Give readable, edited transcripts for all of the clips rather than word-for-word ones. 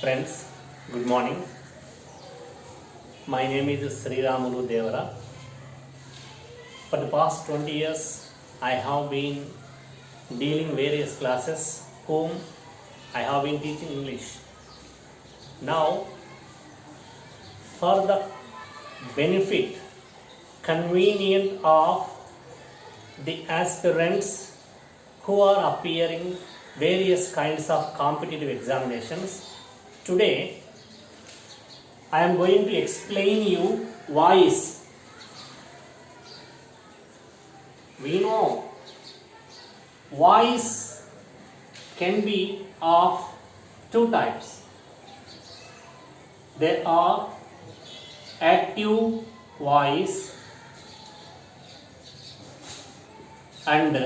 Friends, good morning. My name is Sriramulu Devara. For the past 20 years, I have been dealing various classes whom I have been teaching English. Now, for the benefit, convenient of the aspirants who are appearing various kinds of competitive examinations, today I am going to explain you voice. We know voice can be of two types. There are active voice and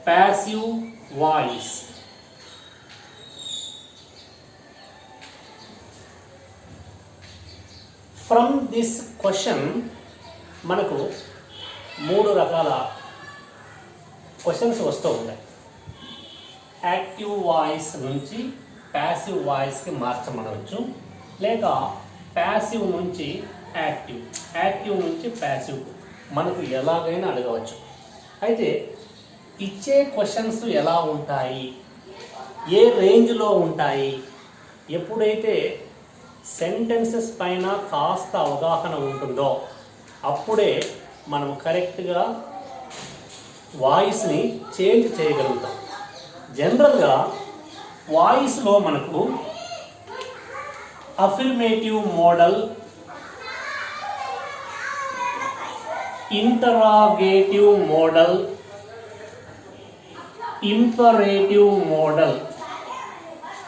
passive voice. From this question మనకు మూడు రకాల questions వస్తూ ఉంటాయి. Active voice నుంచి passive వాయిస్కి మార్చమనవచ్చు, లేక passive నుంచి active నుంచి passive మనకు ఎలాగైనా అడగవచ్చు. అయితే ఇచ్చే క్వశ్చన్స్ ఎలా ఉంటాయి, ఏ రేంజ్లో ఉంటాయి, ఎప్పుడైతే సెంటెన్సెస్ పైన కాస్త అవగాహన ఉంటుందో అప్పుడే మనం కరెక్ట్గా వాయిస్ని చేంజ్ చేయగలుగుతాం. జనరల్గా వాయిస్లో మనకు affirmative model, interrogative model, imperative model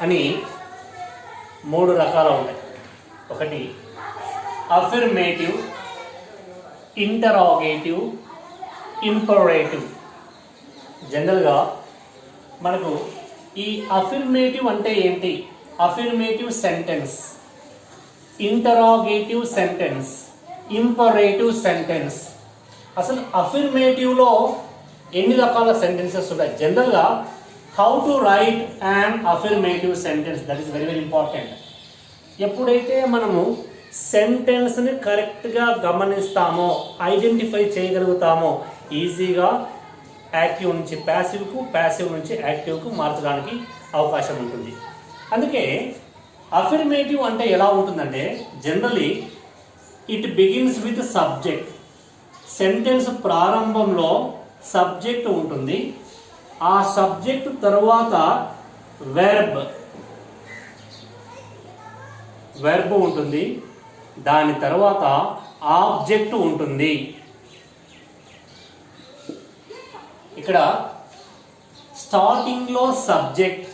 అని మూడు రకాలు ఉంటాయి. ఒకటి అఫర్మేటివ్, ఇంటరాగేటివ్, ఇంపరేటివ్. జనరల్గా మనకు ఈ అఫర్మేటివ్ అంటే ఏంటి? Affirmative sentence, interrogative sentence, imperative sentence. అసలు అఫర్మేటివ్లో ఎన్ని రకాల సెంటెన్సెస్ ఉంటాయి? జనరల్గా how to right and affirmative sentence, that is very very important. ఎప్పుడైతే మనము సెంటెన్స్ని కరెక్ట్గా గమనిస్తామో, ఐడెంటిఫై చేయగలుగుతామో, ఈజీగా యాక్టివ్ నుంచి ప్యాసివ్కు, ప్యాసివ్ నుంచి యాక్టివ్కు మార్చడానికి అవకాశం ఉంటుంది. అందుకే అఫర్మేటివ్ అంటే ఎలా ఉంటుందంటే, generally it begins with subject. Sentence ప్రారంభంలో సబ్జెక్ట్ ఉంటుంది, ఆ సబ్జెక్ట్ తర్వాత వెర్బ్ ఉంటుంది, దాని తర్వాత ఆబ్జెక్ట్ ఉంటుంది. ఇక్కడ స్టార్టింగ్లో సబ్జెక్ట్,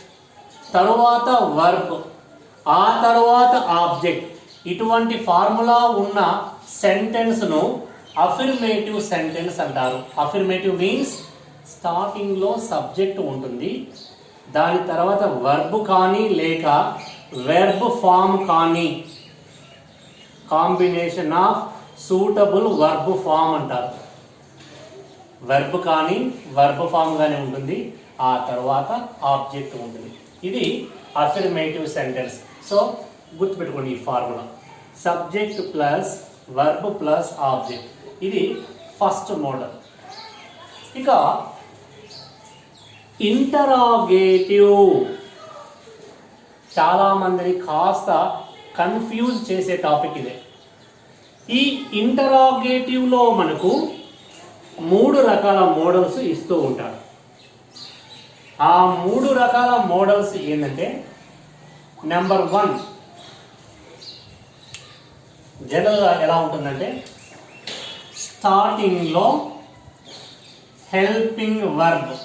తరువాత వర్బ్, ఆ తర్వాత ఆబ్జెక్ట్. ఇటువంటి ఫార్ములా ఉన్న సెంటెన్స్ను అఫర్మేటివ్ సెంటెన్స్ అంటారు. అఫర్మేటివ్ మీన్స్ స్టార్టింగ్లో సబ్జెక్ట్ ఉంటుంది, దాని తర్వాత వర్బ్ కానీ లేక వెర్బ్ ఫామ్ కానీ, combination of suitable verb form అంటారు. వెర్బ్ కానీ వర్బ్ ఫామ్ కానీ ఉంటుంది, ఆ తర్వాత ఆబ్జెక్ట్ ఉంటుంది. ఇది అఫర్మేటివ్ సెంటెన్స్. సో గుర్తుపెట్టుకోండి ఈ formula, subject plus verb plus object. ఇది ఫస్ట్ మోడల్. ఇక ఇంటరాగేటివ్ చాలామందిని కాస్త కన్ఫ్యూజ్ చేసే టాపిక్ ఇదే. ఈ ఇంటరాగేటివ్లో మనకు మూడు రకాల మోడల్స్ ఇస్తూ ఉంటారు. ఆ మూడు రకాల మోడల్స్ ఏంటంటే, నెంబర్ 1 జనరల్గా ఎలా ఉంటుందంటే, స్టార్టింగ్లో హెల్పింగ్ వర్బ్,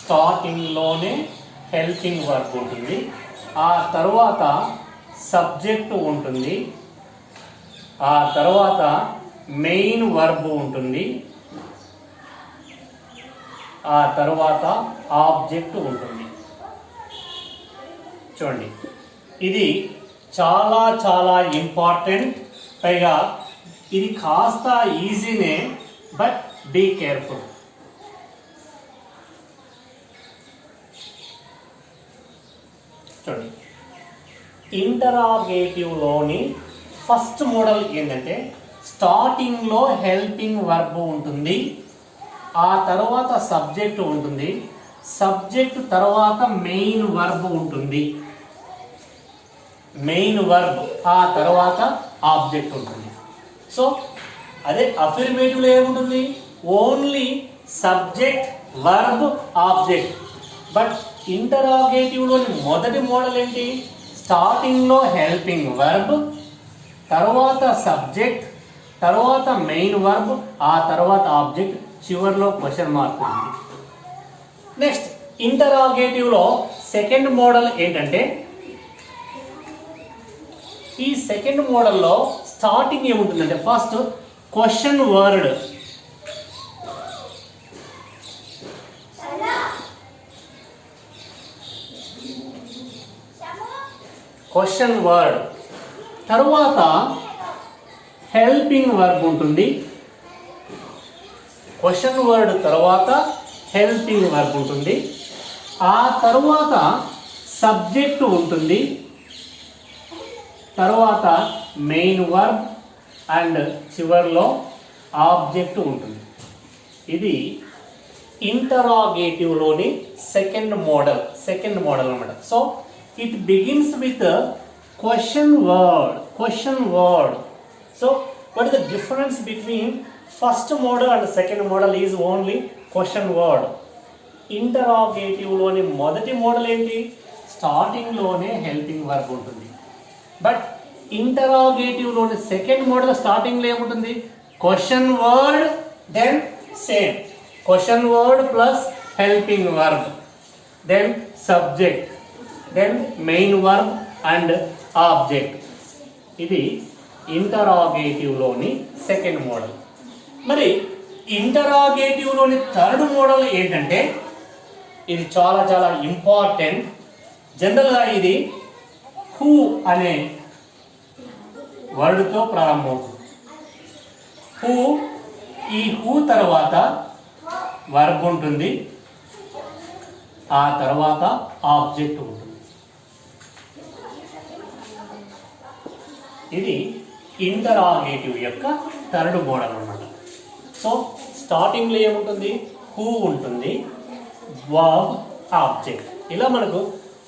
స్టార్టింగ్లోనే హెల్పింగ్ వర్బ్ ఉంటుంది, ఆ తర్వాత సబ్జెక్ట్ ఉంటుంది, ఆ తర్వాత మెయిన్ వర్బ్ ఉంటుంది, ఆ తర్వాత ఆబ్జెక్ట్ ఉంటుంది. చూడండి, ఇది చాలా చాలా ఇంపార్టెంట్. పైగా ఇది కాస్త ఈజీనే, బట్ బీ కేర్ఫుల్. చూడండి, ఇంటరాగేటివ్లోని ఫస్ట్ మోడల్ ఏంటంటే స్టార్టింగ్లో హెల్పింగ్ వర్బ్ ఉంటుంది, ఆ తర్వాత సబ్జెక్ట్ ఉంటుంది, సబ్జెక్ట్ తర్వాత మెయిన్ వర్బ్ ఉంటుంది, మెయిన్ వర్బ్ ఆ తర్వాత ఆబ్జెక్ట్ ఉంటుంది. సో అదే అఫర్మేటివ్లో ఏముంటుంది, only subject verb object. But ఇంటరాగేటివ్లోని మొదటి మోడల్ ఏంటి, స్టార్టింగ్లో హెల్పింగ్ వర్బ్, తర్వాత సబ్జెక్ట్, తర్వాత మెయిన్ వర్బ్, ఆ తర్వాత ఆబ్జెక్ట్, చివరిలో క్వశ్చన్ మార్క్ ఉంది. నెక్స్ట్ ఇంటరాగేటివ్లో సెకండ్ మోడల్ ఏంటంటే, ఈ సెకండ్ మోడల్లో స్టార్టింగ్ ఏముంటుందంటే first question word, question word, తరువాత హెల్పింగ్ వర్బ్ ఉంటుంది, క్వశ్చన్ వర్డ్ తర్వాత హెల్పింగ్ వర్బ్ ఉంటుంది, ఆ తరువాత సబ్జెక్ట్ ఉంటుంది, తర్వాత మెయిన్ వర్బ్ అండ్ చివర్లో ఆబ్జెక్ట్ ఉంటుంది. ఇది ఇంటరాగేటివ్లోని సెకండ్ మోడల్ అన్నమాట. So it begins with question word. So what is the difference between first model and second model is only question word. Interrogative లోని మొదటి మోడల్ ఏంటి, స్టార్టింగ్ లోనే హెల్పింగ్ వర్బ్ ఉంటుంది. బట్ ఇంటరాగేటివ్ లోని సెకండ్ మోడల్ స్టార్టింగ్ లో ఏముంటుంది, question word, then same question word plus helping verb, then subject, then main verb and object. ఇది ఇంటరాగేటివ్లోని సెకండ్ మోడల్. మరి ఇంటరాగేటివ్లోని థర్డ్ మోడల్ ఏంటంటే, ఇది చాలా చాలా ఇంపార్టెంట్. జనరల్గా ఇది హూ అనే వర్డ్తో ప్రారంభమవుతుంది. ఈ హూ తర్వాత వర్బ్ ఉంటుంది, ఆ తర్వాత ఆబ్జెక్ట్ ఉంటుంది. ఇది ఇంటరాగేటివ్ యొక్క థర్డ్ మోడల్ అన్నమాట. సో స్టార్టింగ్లో ఏముంటుంది, హూ ఉంటుంది, వర్బ్, ఆబ్జెక్ట్. ఇలా మనకు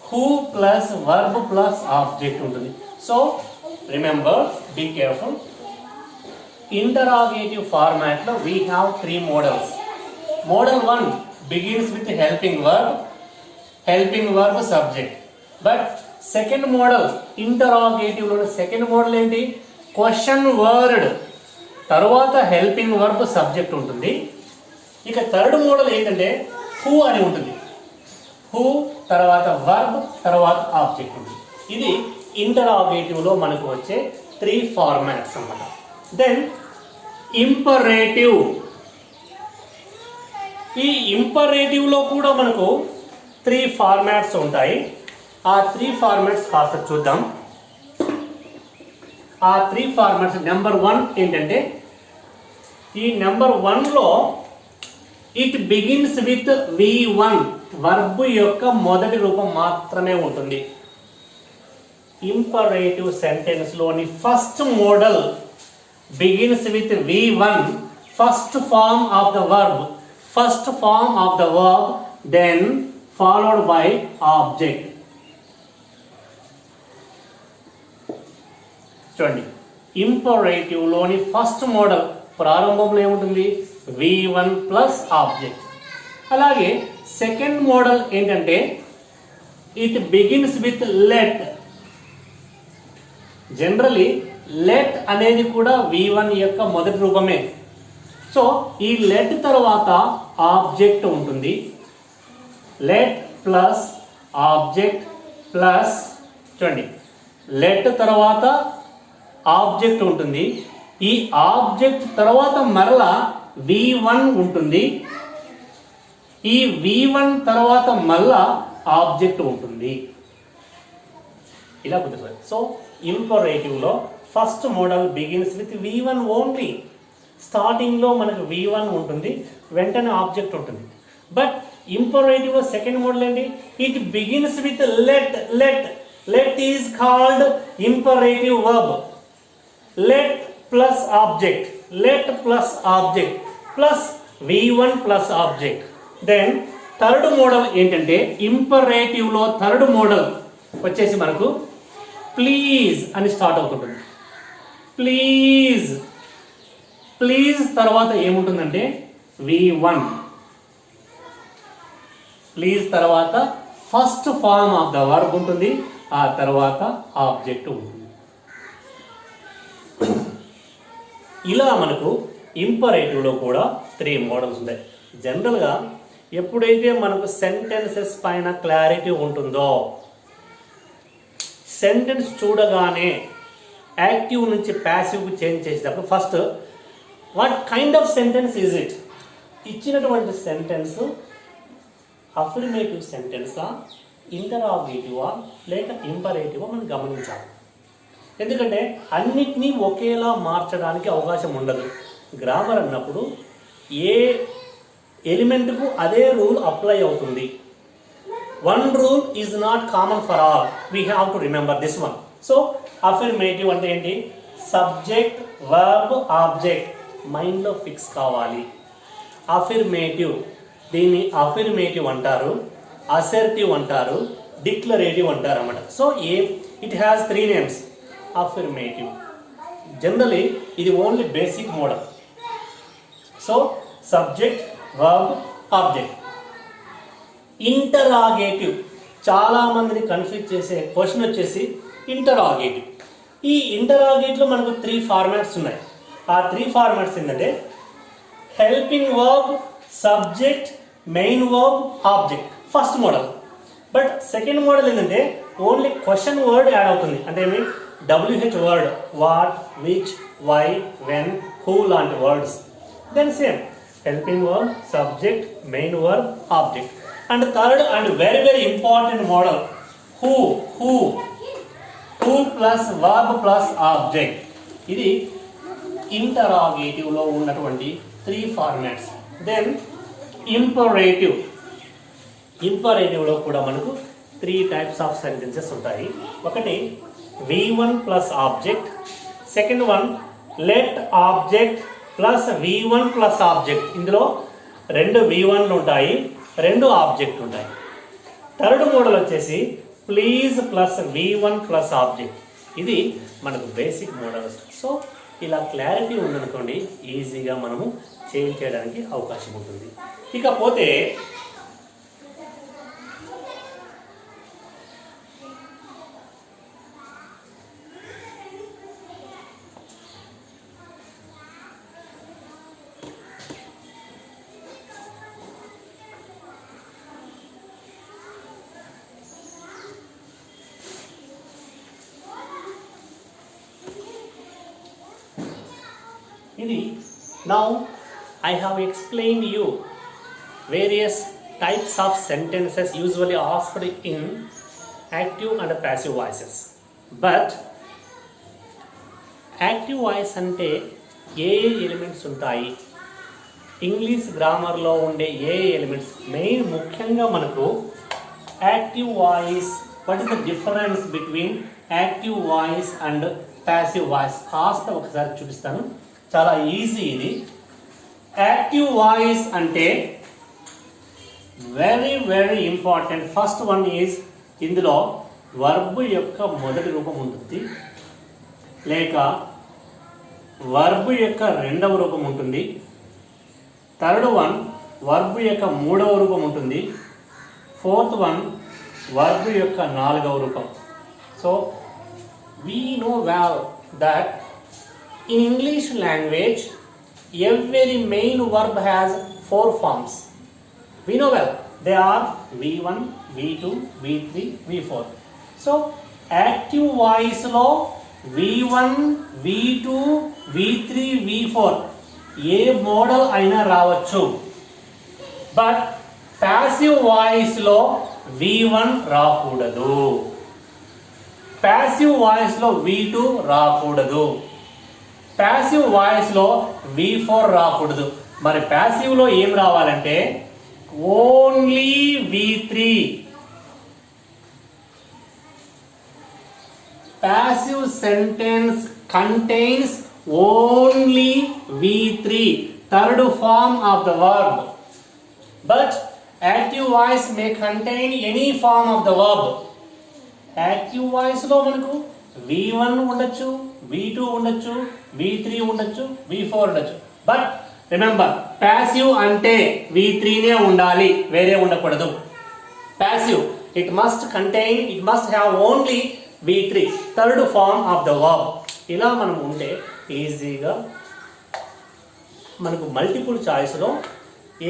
who plus verb plus object ఉంటుంది. So remember, be careful. Interrogative ఫార్మాట్లో we have 3 models. Model 1 begins with helping verb subject. But second model ఇంటరాగేటివ్లో సెకండ్ మోడల్ ఏంటి, క్వశ్చన్ వర్డ్ తర్వాత హెల్పింగ్ వర్బ్ సబ్జెక్ట్ ఉంటుంది. ఇక third model ఏంటంటే who అని ఉంటుంది, హూ తర్వాత వర్బ్ తర్వాత ఆబ్జెక్ట్ ఉంటుంది. ఇది ఇంటరాగేటివ్లో మనకు వచ్చే 3 ఫార్మాట్స్ అన్నమాట. Then imperative. ఈ ఇంపరేటివ్లో కూడా మనకు 3 ఫార్మాట్స్ ఉంటాయి. ఆ 3 ఫార్మాట్స్ కాస్త చూద్దాం. ఆ 3 ఫార్మాట్స్, నెంబర్ 1 ఏంటంటే, ఈ నెంబర్ 1లో it begins with V1, verb యొక్క మొదటి రూపం మాత్రమే ఉంటుంది. ఇంపరేటివ్ సెంటెన్స్ లోని first model begins with V1, first form of the verb, then followed by object. చూడండి, ఇంపరేటివ్ లోని ఫస్ట్ మోడల్ ప్రారంభంలో ఏముంటుంది, V1 ప్లస్ ఆబ్జెక్ట్. అలాగే సెకండ్ మోడల్ ఏంటంటే, it begins with let. Generally let అనేది కూడా V1 యొక్క మొదటి రూపమే. సో ఈ లెట్ తర్వాత ఆబ్జెక్ట్ ఉంటుంది. లెట్ ప్లస్ ఆబ్జెక్ట్ ప్లస్, చూడండి, లెట్ తర్వాత ఆబ్జెక్ట్ ఉంటుంది. ఈ ఆబ్జెక్ట్ తర్వాత మరలా V1 ఉంటుంది. ఈ V1 తర్వాత మళ్ళా ఆబ్జెక్ట్ ఉంటుంది. ఇలా కుదురుతుంది. సో ఇంపరేటివ్లో first model begins with V1 only. స్టార్టింగ్లో మనకు V1 ఉంటుంది, వెంటనే ఆబ్జెక్ట్ ఉంటుంది. బట్ ఇంపరేటివ్ లో సెకండ్ మోడల్ ఏంటి? It begins with let is called imperative verb. Let plus object plus V1 plus object. Then third model ఏంటంటే imperative లో third model వచ్చేసి మనకు ప్లీజ్ అని స్టార్ట్ అవుతుంటుంది. ప్లీజ్ తర్వాత ఏముంటుందంటే V1. ప్లీజ్ తర్వాత first form of the verb ఉంటుంది, ఆ తర్వాత ఆబ్జెక్ట్ ఉంటుంది. ఇలా మనకు ఇంపరేటివ్లో కూడా 3 మోడల్స్ ఉంటాయి. జనరల్గా ఎప్పుడైతే మనకు సెంటెన్సెస్ పైన క్లారిటీ ఉంటుందో, సెంటెన్స్ చూడగానే యాక్టివ్ నుంచి ప్యాసివ్కి చేంజ్ చేసేటప్పుడు first what kind of sentence is it, ఇచ్చినటువంటి సెంటెన్స్ అఫర్మేటివ్ సెంటెన్సా, ఇంటరాగేటివా లేక ఇంపరేటివా మనం గమనించాలి. ఎందుకంటే అన్నిటినీ ఒకేలా మార్చడానికి అవకాశం ఉండదు. గ్రామర్ అన్నప్పుడు ఏ ఎలిమెంట్కు అదే రూల్ అప్లై అవుతుంది. One rule is not common for all, we have to remember this one. So affirmative అంటే ఏంటి? సబ్జెక్ట్ వర్బ్ ఆబ్జెక్ట్ మైండ్లో ఫిక్స్ కావాలి. అఫర్మేటివ్, దీన్ని అఫర్మేటివ్ అంటారు, అసర్టివ్ అంటారు, డిక్లరేటివ్ అంటారు అన్నమాట. So it has 3 names. Affirmative generally ఇది only basic model. So subject verb object. Interrogative చాలా మందిని కన్ఫ్యూజ్ చేసే క్వశ్చన్ వచ్చేసి ఇంటరాగేటివ్. ఈ ఇంటరాగేటివ్లో మనకు 3 ఫార్మాట్స్ ఉన్నాయి. ఆ 3 ఫార్మాట్స్ ఏంటంటే helping verb, subject, main verb, object, first model. But second model ఏంటంటే ఓన్లీ క్వశ్చన్ వర్డ్ యాడ్ అవుతుంది. అంటే ఏమి? WH word, what, which, why, when, who లాంటి words. Then same helping verb, subject, main verb, object. And third and very important model who plus verb plus object. ఇది ఇంటరాగేటివ్లో ఉన్నటువంటి 3 formats. Then ఇంపరేటివ్లో కూడా మనకు 3 types of sentences ఉంటాయి. ఒకటి V1 plus object, second one let object plus V1 plus object. ఇందులో 2 V1లు ఉంటాయి, 2 object ఉంటాయి. థర్డ్ మోడల్ వచ్చేసి please plus V1 plus object. ఇది మనకు బేసిక్ మోడల్స్. సో ఇలా క్లారిటీ ఉందనుకోండి, ఈజీగా మనము చేంజ్ చేయడానికి అవకాశం ఉంటుంది. ఇకపోతే now I have explained you various types of sentences usually asked in active and passive voices. But active voice ante A elements ఉంటాయి, ఇంగ్లీష్ గ్రామర్లో ఉండే ఏ ఎలిమెంట్స్, మెయిన్ ముఖ్యంగా మనకు active voice. What is the difference between active voice and passive voice కాస్త ఒకసారి చూపిస్తాను. చాలా easy ఇది. Active voice అంటే very important. First one is, ఇందులో వర్బ్ యొక్క మొదటి రూపం ఉంటుంది, లేక వర్బ్ యొక్క రెండవ రూపం ఉంటుంది. థర్డ్ వన్ వర్బ్ యొక్క మూడవ రూపం ఉంటుంది. ఫోర్త్ వన్ వర్బ్ యొక్క 4వ రూపం. So we know well that in English language every main verb has 4 forms. We know well, they are V1, V2, V3, V4. So active voice lo V1, V2, V3, V4 A model అయినా రావచ్చు. But passive voice లో V1 రాకూడదు, passive voice లో V2 రాకూడదు, passive voice లో V4 రాకూడదు. మరి passive లో ఏం రావాలంటే only V3. Passive sentence contains only V3, third form of the verb. But active voice may contain any form of the verb. Active voice లో మనకు V1 ఉండొచ్చు, V2 ఉండొచ్చు, V3 ఉండొచ్చు, V4 ఉండొచ్చు. బట్ రిమెంబర్, ప్యాసివ్ అంటే V3 నే ఉండాలి, వేరే ఉండకూడదు. Passive it must have only V3, third form of the verb. ఇలా మనం ఉంటే ఈజీగా మనకు మల్టిపుల్ చాయిస్లో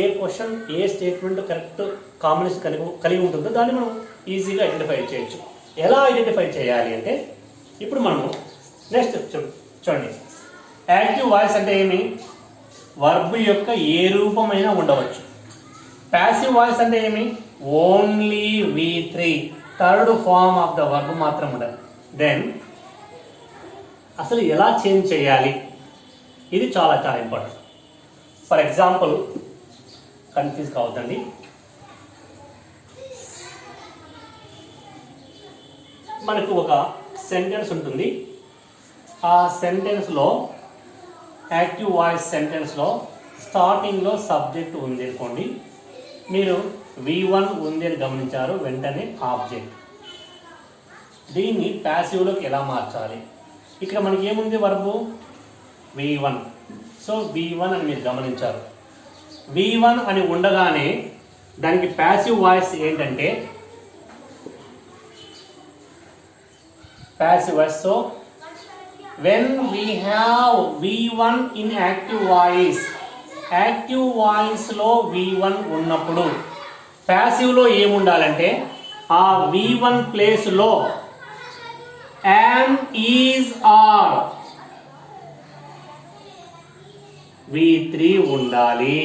ఏ క్వశ్చన్ ఏ స్టేట్మెంట్ కరెక్ట్ కాంబినేషన్ కలిగి ఉంటుందో దాన్ని మనం ఈజీగా ఐడెంటిఫై చేయొచ్చు. ఎలా ఐడెంటిఫై చేయాలి అంటే ఇప్పుడు మనము నెక్స్ట్ చూడండి. యాక్టివ్ వాయిస్ అంటే ఏమి? వర్బ్ యొక్క ఏ రూపమైనా ఉండవచ్చు. ప్యాసివ్ వాయిస్ అంటే ఏమి? Only V3, third form of the verb మాత్రం ఉండదు. దెన్ అసలు ఎలా చేంజ్ చేయాలి, ఇది చాలా చాలా ఇంపార్టెంట్. ఫర్ ఎగ్జాంపుల్, కన్ఫ్యూజ్ కావద్దండి. మనకు ఒక సెంటెన్స్ ఉంటుంది. ఆ సెంటెన్స్లో యాక్టివ్ వాయిస్ సెంటెన్స్లో స్టార్టింగ్లో సబ్జెక్ట్ ఉంది అనుకోండి. మీరు V1 ఉంది అని గమనించారు, వెంటనే ఆబ్జెక్ట్. దీన్ని ప్యాసివ్లోకి ఎలా మార్చాలి? ఇక్కడ మనకి ఏముంది? Verb V1. సో V1 అని మీరు గమనించారు. V1 అని ఉండగానే దానికి ప్యాసివ్ వాయిస్ ఏంటంటే passive voice. So when we have V1 in active voice లో V1 ఉన్నప్పుడు passive లో ఏముండాలంటే ఆ V1 ప్లేస్ లో am, is, are V3 ఉండాలి.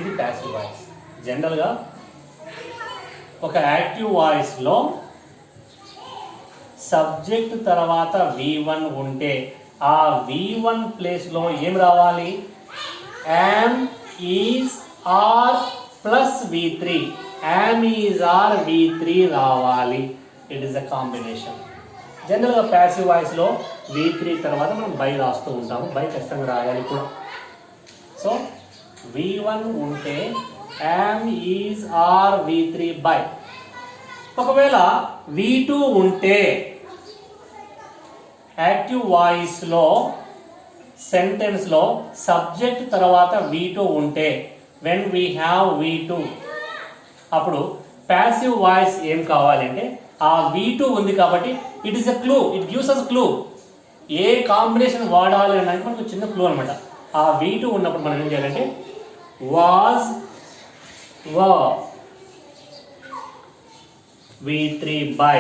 ఇది passive voice. జనరల్గా ఒక యాక్టివ్ వాయిస్ లో సబ్జెక్ట్ తర్వాత V1 ఉంటే ఆ V1 ప్లేస్లో ఏం రావాలి? am, is, are plus V3. am, is, are V3 రావాలి. It is a combination. జనరల్గా ప్యాసివ్ వాయిస్లో V3 తర్వాత మనం బై రాస్తూ ఉంటాము. బై ఖచ్చితంగా రాయాలి కూడా. సో V1 ఉంటే am, is, are V3 by. ఒకవేళ V2 ఉంటే యాక్టివ్ వాయిస్లో సెంటెన్స్లో సబ్జెక్ట్ తర్వాత V2 ఉంటే వెన్ వీ హ్యావ్ V2 అప్పుడు ప్యాసివ్ వాయిస్ ఏం కావాలంటే ఆ V2 ఉంది కాబట్టి it is a clue, it gives us clue. ఏ కాంబినేషన్ వాడాలి అని అంటే మనకు చిన్న క్లూ అనమాట. ఆ V2 ఉన్నప్పుడు మనం ఏం చేయాలంటే వాజ్, వర్, V3 బై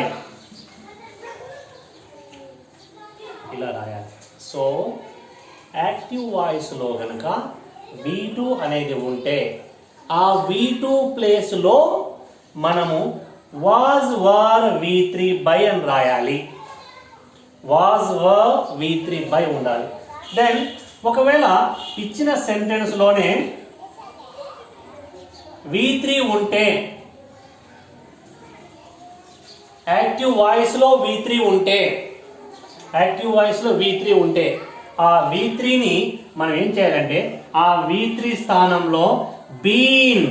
ఇలా రాయాలి. సో యాక్టివ్ వాయిస్లో కనుక V2 అనేది ఉంటే ఆ V2 ప్లేస్లో మనము వాజ్, వర్, V3 బై అని రాయాలి. వాజ్, వర్, V3 బై ఉండాలి. దెన్ ఒకవేళ ఇచ్చిన సెంటెన్స్లోనే V3 ఉంటే యాక్టివ్ వాయిస్లో V3 ఉంటే ఆ V3ని మనం ఏం చేయాలంటే ఆ V3 స్థానంలో బీన్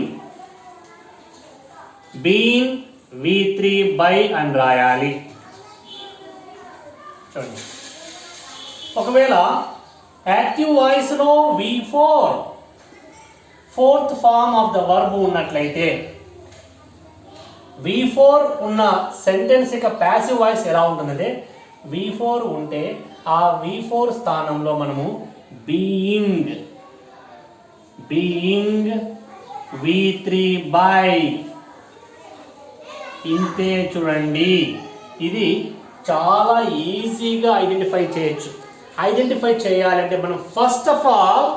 V3 బై అని రాయాలి. చూడండి. ఒకవేళ యాక్టివ్ వాయిస్లో V4 fourth form of the verb ఉన్నట్లయితే V4 ఉన్న సెంటెన్స్ యొక్క ప్యాసివ్ వాయిస్ ఎలా ఉంటుందంటే V4 ఉంటే ఆ V4 స్థానంలో మనము బీయింగ్ V3 బై. ఇంతే. చూడండి, ఇది చాలా ఈజీగా ఐడెంటిఫై చేయొచ్చు. ఐడెంటిఫై చేయాలంటే మనం ఫస్ట్ ఆఫ్ ఆల్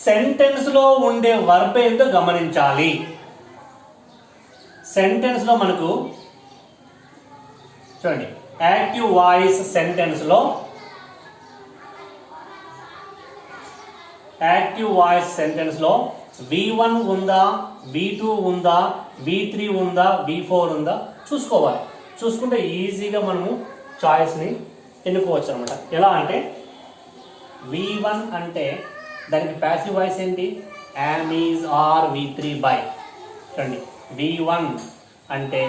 సెంటెన్స్లో ఉండే వర్బ్ ఏంటో గమనించాలి. సెంటెన్స్లో మనకు చూడండి, యాక్టివ్ వాయిస్ సెంటెన్స్లో V1 ఉందా, V2 ఉందా, V3 ఉందా, V4 ఉందా చూసుకోవాలి. చూసుకుంటే ఈజీగా మనము చాయిస్ని ఎన్నుకోవచ్చు అనమాట. ఎలా అంటే V1 అంటే దానికి ప్యాసివ్ వాయిస్ ఏంటి, am, is, are, V3 by. చూడండి V1 అంటే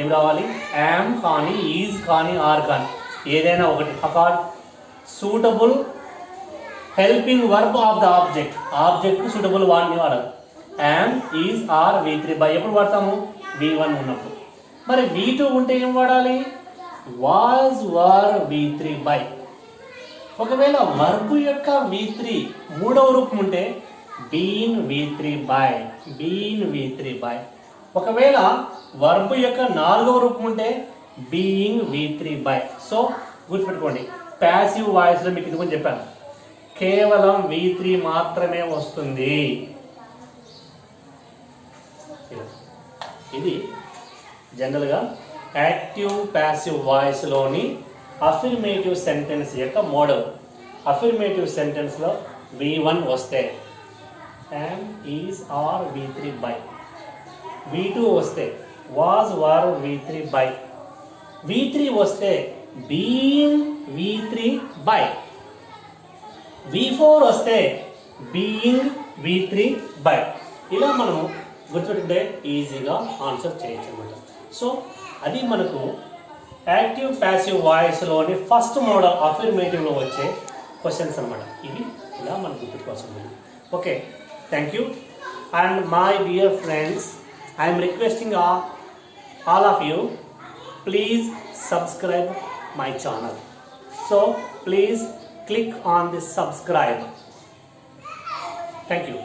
ఏం రావాలి, am కానీ, is కానీ, are కానీ ఏదైనా ఒకటి. Accord suitable helping verb of the object, object suitable వాడిని వాడాలి. am, is, are, V3 by ఎప్పుడు వాడతాము, V1 ఉన్నప్పుడు. మరి V2 ఉంటే ఏం వాడాలి, was, were, V3 by. ఒకవేళ వర్బ్ యొక్క V3 మూడవ రూపం ఉంటే been, V3 by, been, V3 by. ఒకవేళ వర్బ్ యొక్క నాలుగవ రూపం ఉంటే బీయింగ్ V3 by. సో గుర్తుపెట్టుకోండి, ప్యాసివ్ వాయిస్లో మీకు ఇది కూడా చెప్పాను, కేవలం V3 మాత్రమే వస్తుంది. ఇది జనరల్గా యాక్టివ్ ప్యాసివ్ వాయిస్లోని అఫర్మేటివ్ సెంటెన్స్ యొక్క మోడల్. అఫర్మేటివ్ సెంటెన్స్లో V1 వస్తే am, is, are, V3 by. V2 వస్తే was, were, V3 by. V3 వస్తే been, V3 by. V4 వస్తే being, V3 by. ఇలా మనము గుర్తుపెట్టుకుంటే ఈజీగా ఆన్సర్ చేయొచ్చు అనమాట. సో అది మనకు యాక్టివ్ ప్యాసివ్ వాయిస్లోని ఫస్ట్ మోడల్ అఫర్మేటివ్లో వచ్చే క్వశ్చన్స్ అనమాట. ఇవి ఇలా మనం గుర్తుకోవాల్సింది. Okay, thank you. And my dear friends, I'm requesting all of you, please subscribe my channel. So please click on the subscribe. Thank you.